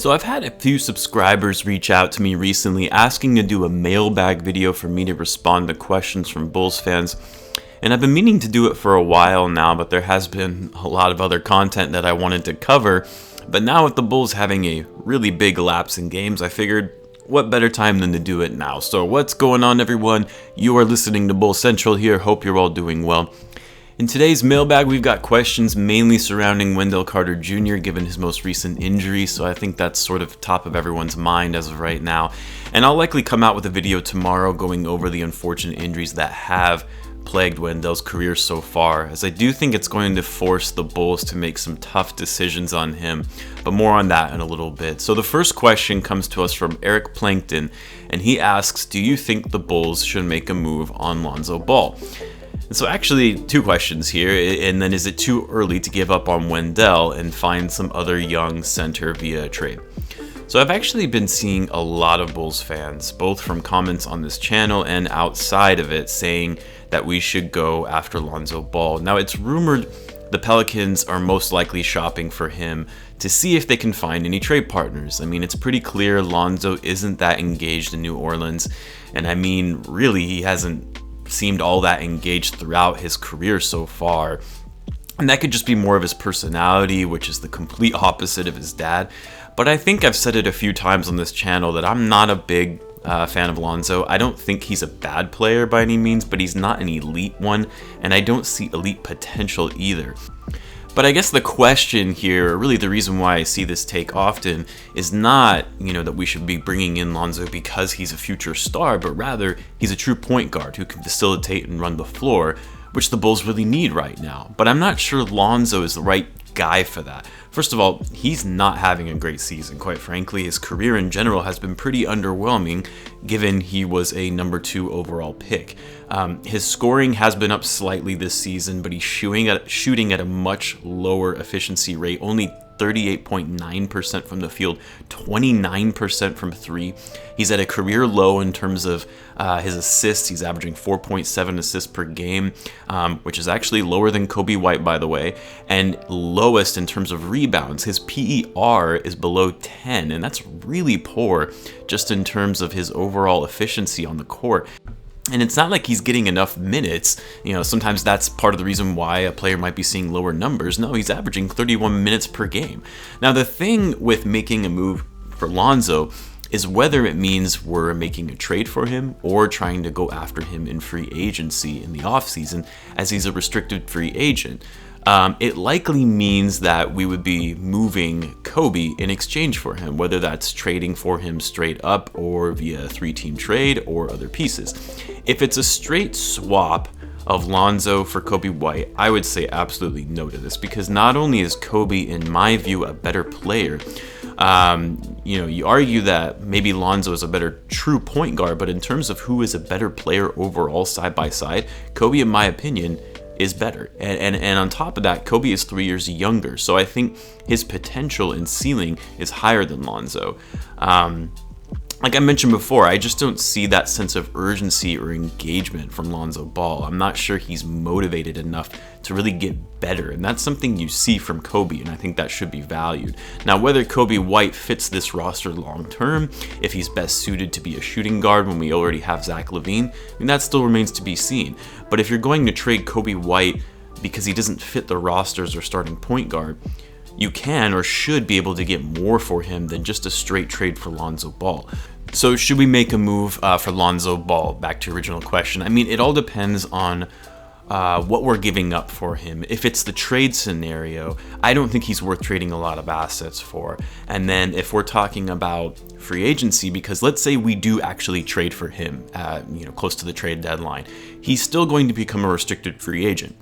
So I've had a few subscribers reach out to me recently asking to do a mailbag video for me to respond to questions from Bulls fans. And I've been meaning to do it for a while now, but there has been a lot of other content that I wanted to cover. But now with the Bulls having a really big lapse in games, I figured what better time than to do it now. So what's going on, everyone? You are listening to Bull Central here. Hope you're all doing well. In today's mailbag, we've got questions mainly surrounding Wendell Carter Jr. given his most recent injury, so I think that's sort of top of everyone's mind as of right now. And I'll likely come out with a video tomorrow going over the unfortunate injuries that have plagued Wendell's career so far, as I do think it's going to force the Bulls to make some tough decisions on him, but more on that in a little bit. So the first question comes to us from Eric Plankton, and he asks, do you think the Bulls should make a move on Lonzo Ball? And so actually two questions here, and then is it too early to give up on Wendell and find some other young center via a trade? So I've actually been seeing a lot of Bulls fans, both from comments on this channel and outside of it, saying that we should go after Lonzo Ball. Now it's rumored the Pelicans are most likely shopping for him to see if they can find any trade partners. I mean, it's pretty clear Lonzo isn't that engaged in New Orleans, and I mean, really, he hasn't seemed all that engaged throughout his career so far. And that could just be more of his personality, which is the complete opposite of his dad. But I think I've said it a few times on this channel that I'm not a big fan of Lonzo. I don't think he's a bad player by any means, but he's not an elite one, and I don't see elite potential either. But I guess the question here, or really the reason why I see this take often, is not, that we should be bringing in Lonzo because he's a future star, but rather he's a true point guard who can facilitate and run the floor, which the Bulls really need right now. But I'm not sure Lonzo is the right guy for that. First of all, he's not having a great season, quite frankly. His career in general has been pretty underwhelming, given he was a number 2 overall pick. His scoring has been up slightly this season, but he's shooting at a much lower efficiency rate, only 38.9% from the field, 29% from 3. He's at a career low in terms of his assists. He's averaging 4.7 assists per game, which is actually lower than Coby White, by the way, and lowest in terms of rebounds. His PER is below 10, and that's really poor just in terms of his overall efficiency on the court. And it's not like he's getting enough minutes. Sometimes that's part of the reason why a player might be seeing lower numbers. No, he's averaging 31 minutes per game. Now, the thing with making a move for Lonzo is whether it means we're making a trade for him or trying to go after him in free agency in the offseason, as he's a restricted free agent. It likely means that we would be moving Coby in exchange for him, whether that's trading for him straight up or via a 3-team trade or other pieces. If it's a straight swap of Lonzo for Coby White, I would say absolutely no to this, because not only is Coby, in my view, a better player, you argue that maybe Lonzo is a better true point guard, but in terms of who is a better player overall side by side, Coby, in my opinion, is better. And on top of that, Coby is 3 years younger, so I think his potential and ceiling is higher than Lonzo. Like I mentioned before, I just don't see that sense of urgency or engagement from Lonzo Ball. I'm not sure he's motivated enough to really get better, and that's something you see from Coby, and I think that should be valued. Now, whether Coby White fits this roster long term, if he's best suited to be a shooting guard when we already have Zach Lavine, that still remains to be seen. But if you're going to trade Coby White because he doesn't fit the rosters or starting point guard, you can or should be able to get more for him than just a straight trade for Lonzo Ball. So should we make a move for Lonzo Ball? Back to your original question. I mean, it all depends on what we're giving up for him. If it's the trade scenario, I don't think he's worth trading a lot of assets for. And then if we're talking about free agency, because let's say we do actually trade for him, close to the trade deadline, he's still going to become a restricted free agent.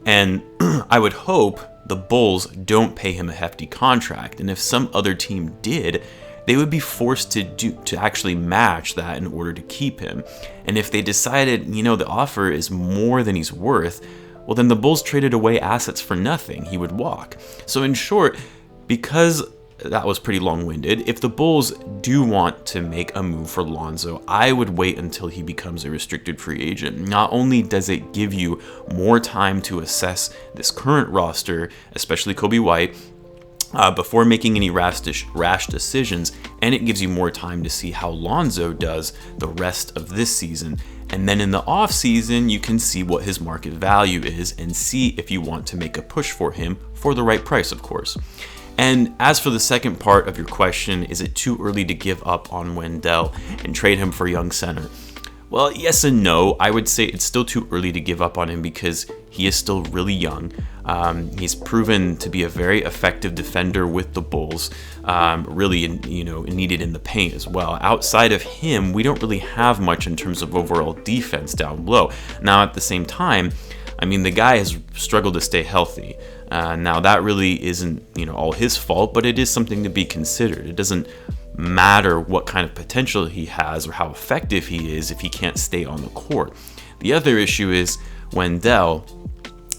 And I would hope the Bulls don't pay him a hefty contract. And if some other team did, they would be forced to actually match that in order to keep him. And if they decided, the offer is more than he's worth, well, then the Bulls traded away assets for nothing. He would walk. So in short, because that was pretty long-winded, if the Bulls do want to make a move for Lonzo, I would wait until he becomes a restricted free agent. Not only does it give you more time to assess this current roster, especially Coby White, before making any rash decisions, and it gives you more time to see how Lonzo does the rest of this season. And then in the off season, you can see what his market value is and see if you want to make a push for him for the right price, of course. And as for the second part of your question, is it too early to give up on Wendell and trade him for a young center? Well, yes and no. I would say it's still too early to give up on him because he is still really young. He's proven to be a very effective defender with the Bulls, really, needed in the paint as well. Outside of him, we don't really have much in terms of overall defense down low. Now, at the same time, I mean, the guy has struggled to stay healthy. Now, that really isn't, all his fault, but it is something to be considered. It doesn't matter what kind of potential he has or how effective he is if he can't stay on the court. The other issue is Wendell,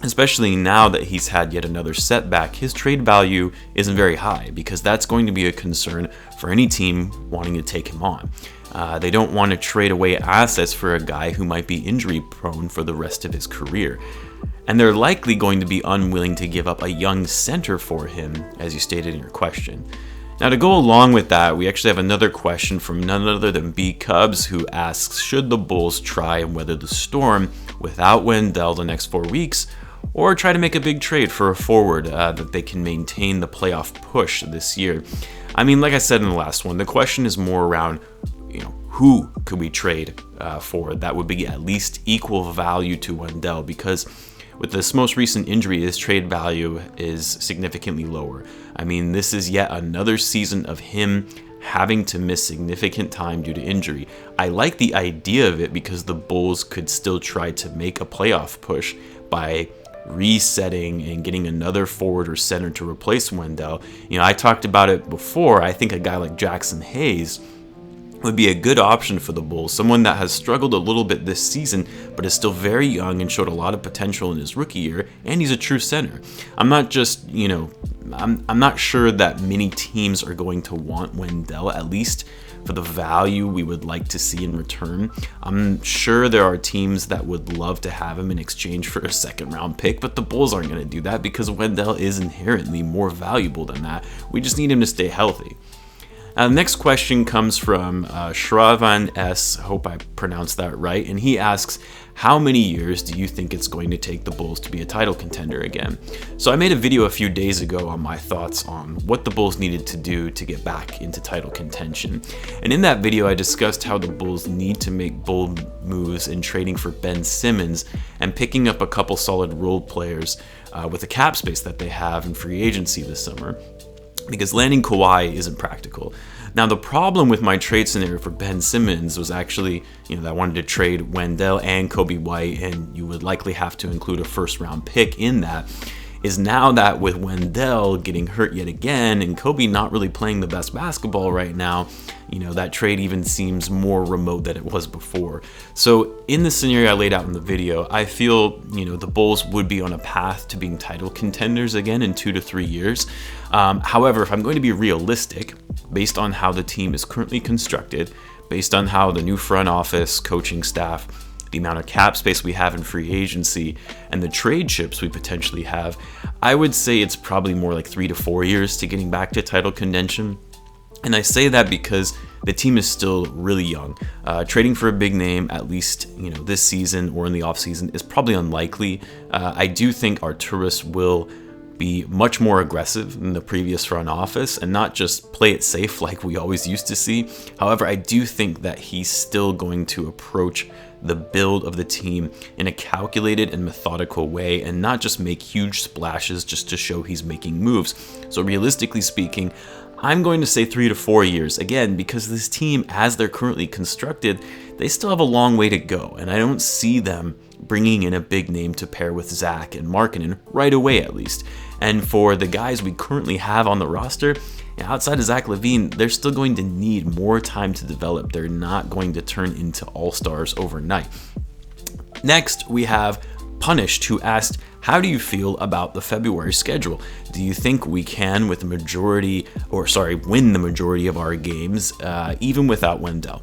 especially now that he's had yet another setback, his trade value isn't very high because that's going to be a concern for any team wanting to take him on. They don't want to trade away assets for a guy who might be injury prone for the rest of his career. And they're likely going to be unwilling to give up a young center for him, as you stated in your question. Now, to go along with that, we actually have another question from none other than B Cubs, who asks, should the Bulls try and weather the storm without Wendell the next 4 weeks, or try to make a big trade for a forward that they can maintain the playoff push this year? I mean, like I said in the last one, the question is more around, who could we trade for that would be at least equal value to Wendell, because with this most recent injury, his trade value is significantly lower. I mean, this is yet another season of him having to miss significant time due to injury. I like the idea of it because the Bulls could still try to make a playoff push by resetting and getting another forward or center to replace Wendell. I talked about it before. I think a guy like Jackson Hayes would be a good option for the Bulls, someone that has struggled a little bit this season, but is still very young and showed a lot of potential in his rookie year, and he's a true center. I'm not just, I'm not sure that many teams are going to want Wendell, at least for the value we would like to see in return. I'm sure there are teams that would love to have him in exchange for a second round pick, but the Bulls aren't going to do that because Wendell is inherently more valuable than that. We just need him to stay healthy. The next question comes from Shravan S. Hope I pronounced that right. And he asks, how many years do you think it's going to take the Bulls to be a title contender again? So I made a video a few days ago on my thoughts on what the Bulls needed to do to get back into title contention. And in that video, I discussed how the Bulls need to make bold moves in trading for Ben Simmons and picking up a couple solid role players with the cap space that they have in free agency this summer, because landing Kawhi isn't practical. Now, the problem with my trade scenario for Ben Simmons was actually, that I wanted to trade Wendell and Coby White, and you would likely have to include a first-round pick in that, is now that with Wendell getting hurt yet again and Coby not really playing the best basketball right now, that trade even seems more remote than it was before. So in the scenario I laid out in the video, I feel, the Bulls would be on a path to being title contenders again in 2 to 3 years. However, if I'm going to be realistic, based on how the team is currently constructed, based on how the new front office, coaching staff, the amount of cap space we have in free agency, and the trade chips we potentially have, I would say it's probably more like 3 to 4 years to getting back to title contention. And I say that because the team is still really young. Trading for a big name, at least this season or in the offseason, is probably unlikely. I do think Arturas will be much more aggressive than the previous front office and not just play it safe like we always used to see. However, I do think that he's still going to approach the build of the team in a calculated and methodical way and not just make huge splashes just to show he's making moves. So realistically speaking, I'm going to say 3 to 4 years, again, because this team, as they're currently constructed, they still have a long way to go, and I don't see them bringing in a big name to pair with Zach and Markkanen right away, at least. And for the guys we currently have on the roster, outside of Zach Lavine, they're still going to need more time to develop. They're not going to turn into all-stars overnight. Next, we have Punished, who asked, how do you feel about the February schedule? Do you think we can win the majority of our games, even without Wendell?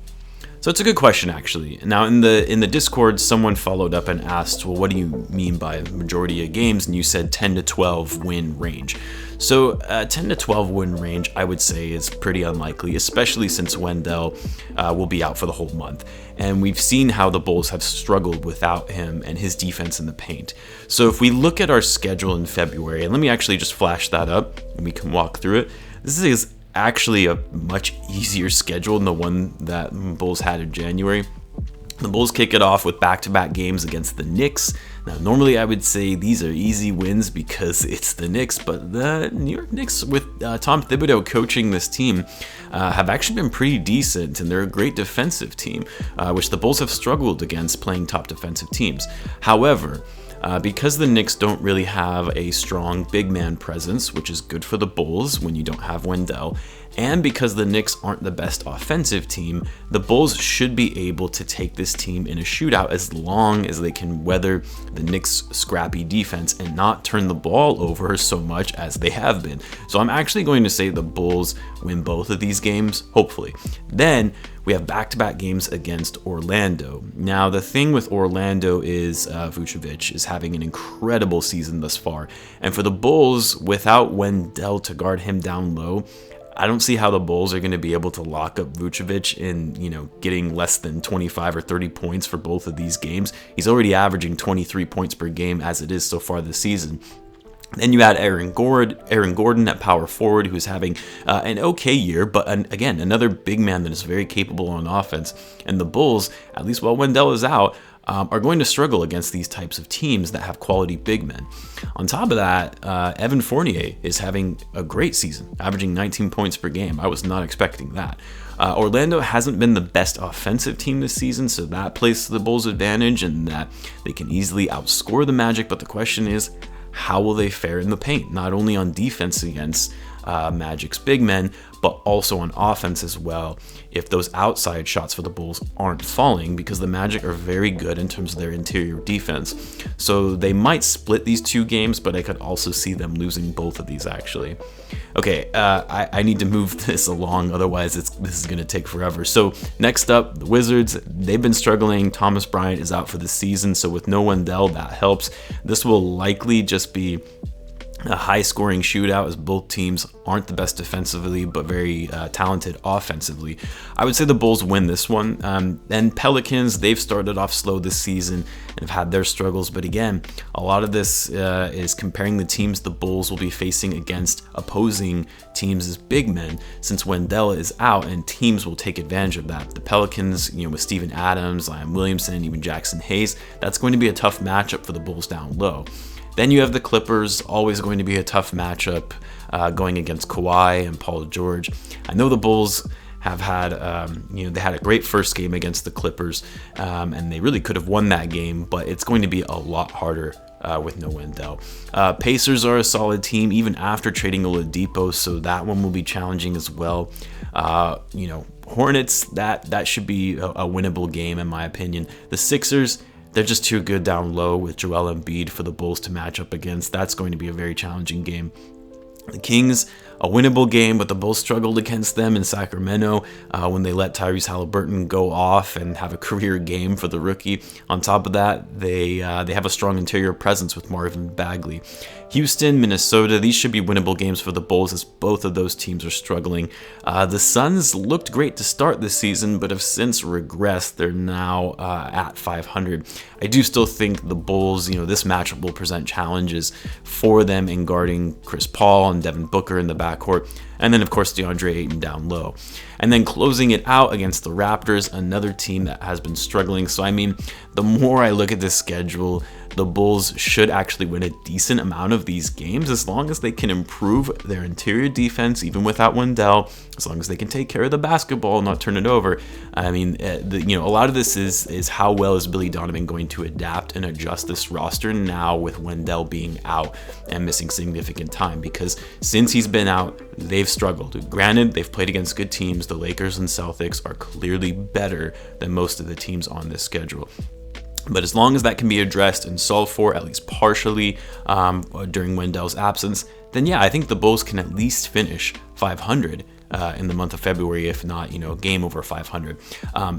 So it's a good question, actually. Now, in the Discord, someone followed up and asked, well, what do you mean by majority of games? And you said 10 to 12 win range. So 10 to 12 win range, I would say, is pretty unlikely, especially since Wendell will be out for the whole month. And we've seen how the Bulls have struggled without him and his defense in the paint. So if we look at our schedule in February, and let me actually just flash that up and we can walk through it. This is actually a much easier schedule than the one that Bulls had in January. The Bulls kick it off with back-to-back games against the Knicks. Now, normally I would say these are easy wins because it's the Knicks, but the New York Knicks, with Tom Thibodeau coaching this team, have actually been pretty decent, and they're a great defensive team, which the Bulls have struggled against playing top defensive teams. However, because the Knicks don't really have a strong big man presence, which is good for the Bulls when you don't have Wendell, and because the Knicks aren't the best offensive team, the Bulls should be able to take this team in a shootout as long as they can weather the Knicks' scrappy defense and not turn the ball over so much as they have been. So I'm actually going to say the Bulls win both of these games, hopefully. Then we have back-to-back games against Orlando. Now, the thing with Orlando is Vucevic is having an incredible season thus far. And for the Bulls, without Wendell to guard him down low, I don't see how the Bulls are going to be able to lock up Vucevic in, getting less than 25 or 30 points for both of these games. He's already averaging 23 points per game as it is so far this season. Then you add Aaron Gordon at power forward, who's having an okay year, but again, another big man that is very capable on offense. And the Bulls, at least while Wendell is out, are going to struggle against these types of teams that have quality big men. On top of that, Evan Fournier is having a great season, averaging 19 points per game. I was not expecting that. Orlando hasn't been the best offensive team this season, so that plays to the Bulls' advantage and that they can easily outscore the Magic, but the question is, how will they fare in the paint? Not only on defense against Magic's big men, but also on offense as well, if those outside shots for the Bulls aren't falling, because the Magic are very good in terms of their interior defense. So they might split these two games, but I could also see them losing both of these, actually. Okay, I need to move this along, otherwise this is going to take forever. So next up, the Wizards. They've been struggling. Thomas Bryant is out for the season, so with no Wendell, that helps. This will likely just be a high-scoring shootout, as both teams aren't the best defensively, but very talented offensively. I would say the Bulls win this one. And Pelicans, they've started off slow this season and have had their struggles. But again, a lot of this is comparing the teams the Bulls will be facing against opposing teams as big men, since Wendell is out, and teams will take advantage of that. The Pelicans, with Steven Adams, Zion Williamson, even Jackson Hayes, that's going to be a tough matchup for the Bulls down low. Then you have the Clippers, always going to be a tough matchup, going against Kawhi and Paul George. I know the Bulls have had, they had a great first game against the Clippers, and they really could have won that game, but it's going to be a lot harder with no Wendell. Pacers are a solid team, even after trading Oladipo, so that one will be challenging as well. Hornets, that should be a winnable game in my opinion. The Sixers, they're just too good down low with Joel Embiid for the Bulls to match up against. That's going to be a very challenging game. The Kings, a winnable game, but the Bulls struggled against them in Sacramento when they let Tyrese Halliburton go off and have a career game for the rookie. On top of that, they have a strong interior presence with Marvin Bagley. Houston, Minnesota, these should be winnable games for the Bulls, as both of those teams are struggling. The Suns looked great to start this season, but have since regressed. They're now at 500. I do still think the Bulls, this matchup will present challenges for them in guarding Chris Paul and Devin Booker in the backcourt, and then of course DeAndre Ayton down low. And then closing it out against the Raptors, another team that has been struggling. So the more I look at this schedule, the Bulls should actually win a decent amount of these games as long as they can improve their interior defense, even without Wendell, as long as they can take care of the basketball and not turn it over. A lot of this is how well is Billy Donovan going to adapt and adjust this roster now with Wendell being out and missing significant time, because since he's been out, they've struggled. Granted, they've played against good teams. The Lakers and Celtics are clearly better than most of the teams on this schedule. But as long as that can be addressed and solved for, at least partially, during Wendell's absence, then yeah, I think the Bulls can at least finish 500 in the month of February, if not, a game over 500.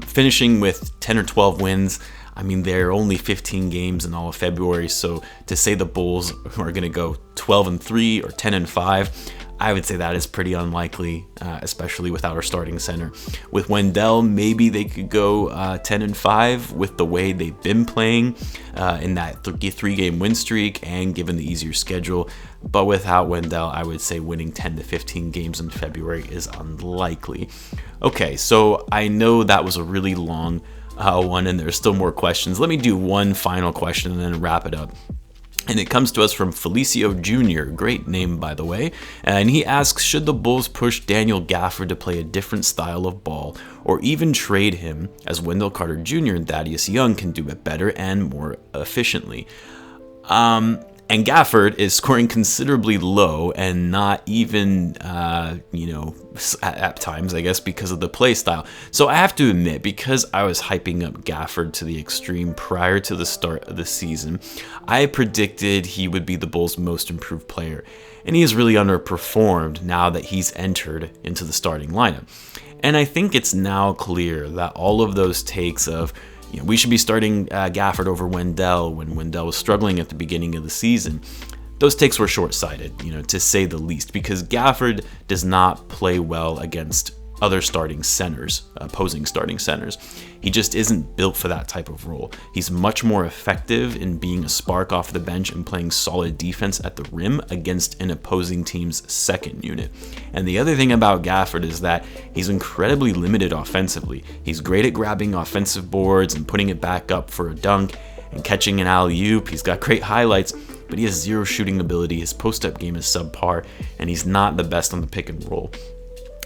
Finishing with 10 or 12 wins. I mean, there are only 15 games in all of February, so to say the Bulls are going to go 12-3 or 10-5, I would say that is pretty unlikely, especially without our starting center. With Wendell, maybe they could go 10-5 with the way they've been playing in that three-game win streak and given the easier schedule. But without Wendell, I would say winning 10 to 15 games in February is unlikely. Okay, so I know that was a really long one, and there's still more questions. Let me do one final question and then wrap it up. And it comes to us from Felicio Jr., great name by the way, and he asks, should the Bulls push Daniel Gafford to play a different style of ball, or even trade him, as Wendell Carter Jr. and Thaddeus Young can do it better and more efficiently? And Gafford is scoring considerably low and not even, at times, I guess, because of the play style. So I have to admit, because I was hyping up Gafford to the extreme prior to the start of the season, I predicted he would be the Bulls' most improved player. And he has really underperformed now that he's entered into the starting lineup. And I think it's now clear that all of those takes of, we should be starting Gafford over Wendell when Wendell was struggling at the beginning of the season, those takes were short-sighted, to say the least, because Gafford does not play well against other starting centers, opposing starting centers. He just isn't built for that type of role. He's much more effective in being a spark off the bench and playing solid defense at the rim against an opposing team's second unit. And the other thing about Gafford is that he's incredibly limited offensively. He's great at grabbing offensive boards and putting it back up for a dunk and catching an alley-oop. He's got great highlights, but he has zero shooting ability. His post-up game is subpar, and he's not the best on the pick and roll.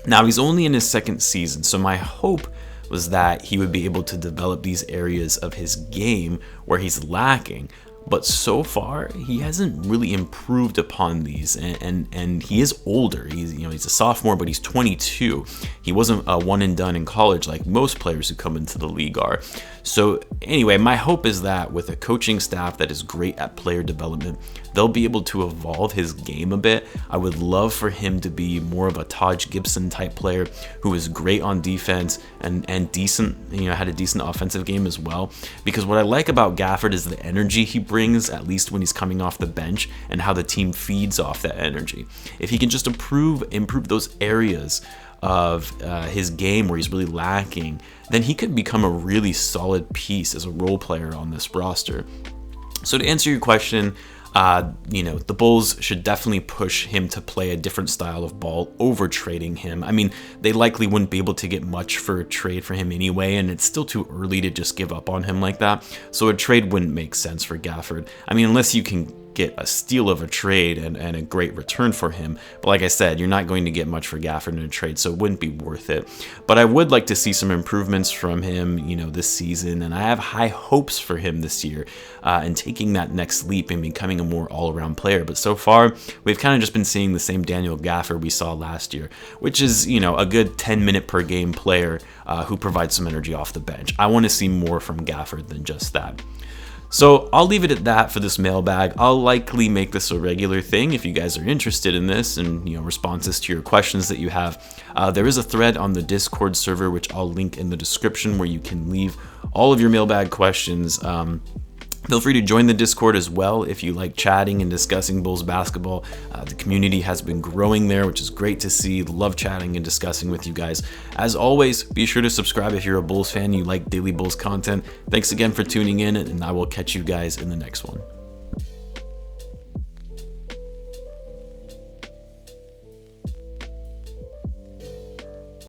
Now, he's only in his second season, so my hope was that he would be able to develop these areas of his game where he's lacking. But so far, he hasn't really improved upon these, and he is older. He's a sophomore, but he's 22. He wasn't a one and done in college like most players who come into the league are. So anyway, my hope is that with a coaching staff that is great at player development, they'll be able to evolve his game a bit. I would love for him to be more of a Taj Gibson type player who is great on defense and decent, had a decent offensive game as well. Because what I like about Gafford is the energy he brings, at least when he's coming off the bench, and how the team feeds off that energy. If he can just improve those areas of his game where he's really lacking, then he could become a really solid piece as a role player on this roster. So to answer your question, the Bulls should definitely push him to play a different style of ball over trading him. I mean, they likely wouldn't be able to get much for a trade for him anyway, and it's still too early to just give up on him like that. So a trade wouldn't make sense for Gafford. I mean, unless you can get a steal of a trade and a great return for him. But like I said, you're not going to get much for Gafford in a trade, so it wouldn't be worth it. But I would like to see some improvements from him, this season, and I have high hopes for him this year and taking that next leap and becoming a more all-around player. But so far, we've kind of just been seeing the same Daniel Gafford we saw last year, which is, a good 10-minute per game player who provides some energy off the bench. I want to see more from Gafford than just that. So I'll leave it at that for this mailbag. I'll likely make this a regular thing if you guys are interested in this and responses to your questions that you have. There is a thread on the Discord server, which I'll link in the description, where you can leave all of your mailbag questions. Feel free to join the Discord as well if you like chatting and discussing Bulls basketball. The community has been growing there, which is great to see. Love chatting and discussing with you guys. As always, be sure to subscribe if you're a Bulls fan and you like daily Bulls content. Thanks again for tuning in, and I will catch you guys in the next one.